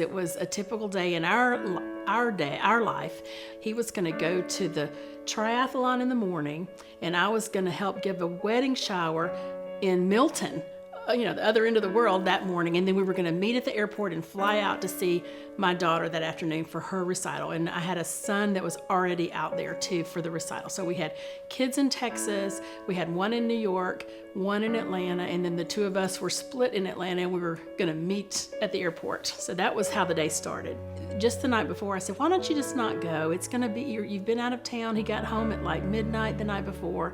It was a typical day in our life. He was going to go to the triathlon in the morning, and I was going to help give a wedding shower in Milton, the other end of the world that morning. And then we were going to meet at the airport and fly out to see my daughter that afternoon for her recital. And I had a son that was already out there too for the recital. So we had kids in Texas, we had one in New York, one in Atlanta, and then the two of us were split in Atlanta, and we were going to meet at the airport. So that was how the day started. Just the night before, I said, why don't you just not go? It's going to be, you've been out of town. He got home at like midnight the night before.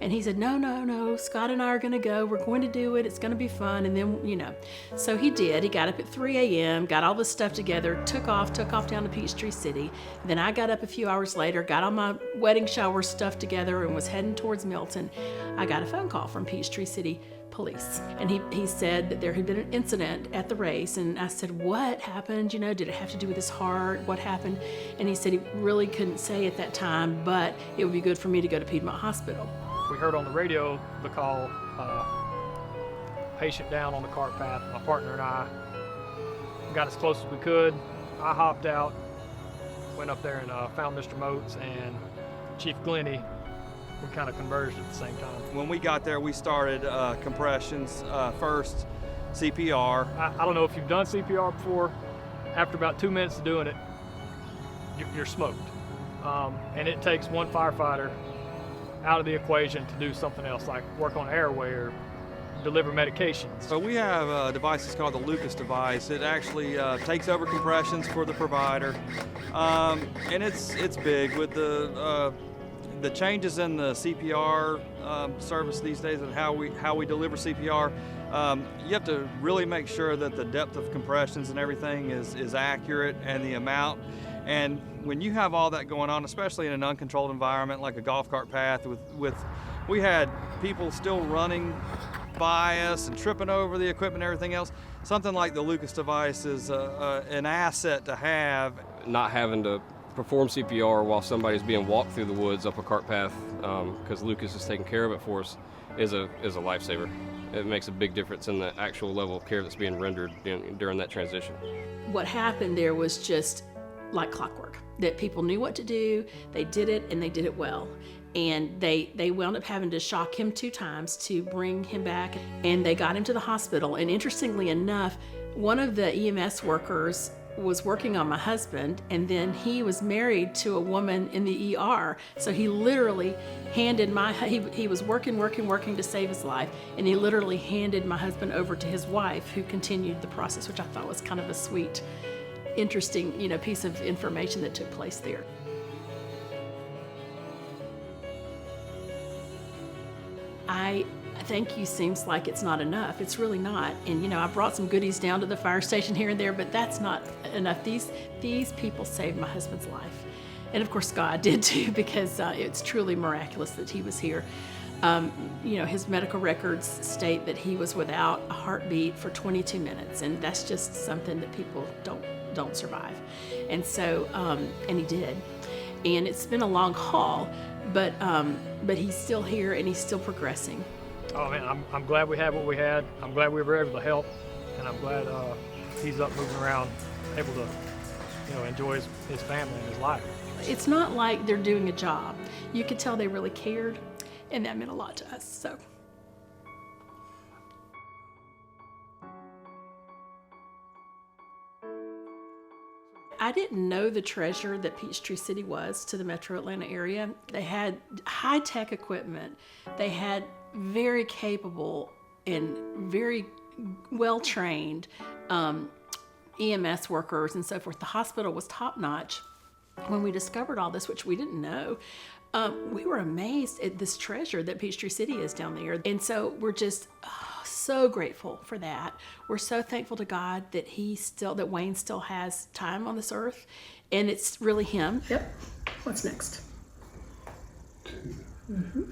And he said, no, Scott and I are going to go. We're going to do it. It's going to be fun. And then, so he did. He got up at 3 a.m., got all this stuff together, took off down to Peachtree City. Then I got up a few hours later, got all my wedding shower stuff together, and was heading towards Milton. I got a phone call from Peachtree City Police. And he said that there had been an incident at the race. And I said, what happened? Did it have to do with his heart? What happened? And he said he really couldn't say at that time, but it would be good for me to go to Piedmont Hospital. We heard on the radio the call, patient down on the cart path. My partner and I got as close as we could. I hopped out, went up there and found Mr. Mote and Chief Glennie. We kind of converged at the same time. When we got there, we started compressions first, CPR. I don't know if you've done CPR before. After about 2 minutes of doing it, you're smoked. And it takes one firefighter out of the equation to do something else, like work on airway or deliver medications. So we have a device that's called the LUCAS device. It actually takes over compressions for the provider, and it's big with the changes in the CPR service these days and how we deliver CPR. You have to really make sure that the depth of compressions and everything is accurate, and the amount. And when you have all that going on, especially in an uncontrolled environment like a golf cart path, we had people still running by us and tripping over the equipment and everything else. Something like the LUCAS device is an asset to have. Not having to perform CPR while somebody's being walked through the woods up a cart path, because LUCAS is taking care of it for us, is a lifesaver. It makes a big difference in the actual level of care that's being rendered during that transition. What happened there was just like clockwork, that people knew what to do, they did it, and they did it well. And they wound up having to shock him 2 times to bring him back, and they got him to the hospital. And interestingly enough, one of the EMS workers was working on my husband, and then he was married to a woman in the ER. So he literally handed he was working to save his life, and he literally handed my husband over to his wife, who continued the process, which I thought was kind of a sweet, interesting, piece of information that took place there. I thank you seems like it's not enough. It's really not. And I brought some goodies down to the fire station here and there, but that's not enough. These people saved my husband's life. And of course God did too, because it's truly miraculous that he was here. His medical records state that he was without a heartbeat for 22 minutes, and that's just something that people don't survive. And so, and he did. And it's been a long haul, but he's still here and he's still progressing. Oh man, I'm glad we had what we had. I'm glad we were able to help, and I'm glad he's up moving around, able to, enjoy his family and his life. It's not like they're doing a job. You could tell they really cared, and that meant a lot to us. So. I didn't know the treasure that Peachtree City was to the metro Atlanta area. They had high-tech equipment. They had very capable and very well-trained EMS workers and so forth. The hospital was top-notch. When we discovered all this, which we didn't know, we were amazed at this treasure that Peachtree City is down there. And so we're just so grateful for that. We're so thankful to God that that Wayne still has time on this earth, and it's really him. Yep. What's next? Mm-hmm.